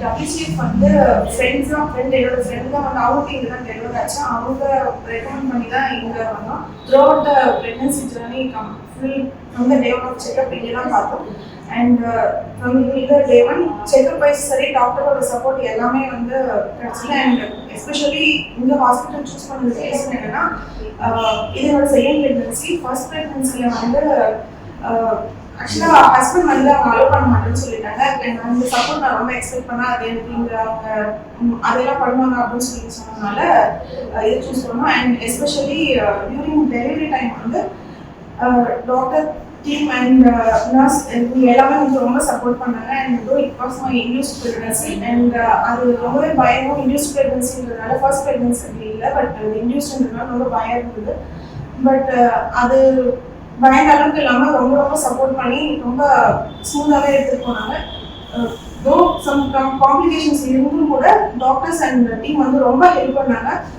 அபிஷேக் வந்து ஃப்ரெண்ட் என்னோட ஃப்ரெண்ட் தான் வந்து அவங்க இங்கே தான் டெலிவரி ஆச்சு. அவங்க ரெக்கமெண்ட் பண்ணி தான் இங்கே வந்தோம். Throughout the pregnancy journey full from the day of checkup இங்கே தான் பார்த்தோம். அண்ட் ஃப்ரம் இந்த டே ஒன் செக்அப் வைஸ் சரி டாக்டரோட சப்போர்ட் எல்லாமே வந்து கிடச்சிது. அண்ட் எஸ்பெஷலி இந்த ஹாஸ்பிட்டல் சூஸ் பண்ணது ரீசன் என்னன்னா, இது என்னோட செகண்ட் ப்ரெக்னன்சி. ஃபர்ஸ்ட் ப்ரெக்னன்சியில் வந்து ஆக்சுவலாக ஹஸ்பண்ட் வந்து அவங்க அலோவ் பண்ண மாட்டேன்னு சொல்லிட்டாங்க. அண்ட் அந்த சப்போர்ட் நான் ரொம்ப எக்ஸ்பெக்ட் பண்ணேன். அது எனக்கு இங்கே அவங்க அதெல்லாம் பண்ணுவாங்க அப்படின்னு சொல்லி சொன்னதுனால இதை சூஸ் பண்ணோம். And especially during delivery time வந்து டாக்டர் டீம் அண்ட் நர்ஸ் இவங்க எல்லாமே வந்து ரொம்ப சப்போர்ட் பண்ணாங்க. And it was my induced pregnancy. And அது ரொம்பவே பயமும் இன்டியூஸ்ட் ப்ரெக்னன்சின்றதுனால ஃபர்ஸ்ட் ப்ரெக்னன்சி அப்படி இல்லை, பட் இன்டியூஸ்ன்றதுனால ரொம்ப பயம் இருந்தது. பட் அது பயந்த அளவுக்கு இல்லாமல் ரொம்ப ரொம்ப சப்போர்ட் பண்ணி ரொம்ப ஸ்மூத்தாகவே எடுத்துகிட்டு போனாங்க. தோ சம் காம்ப்ளிகேஷன்ஸ் இருந்தும் கூட டாக்டர்ஸ் அண்ட் டீம் வந்து ரொம்ப ஹெல்ப் பண்ணாங்க.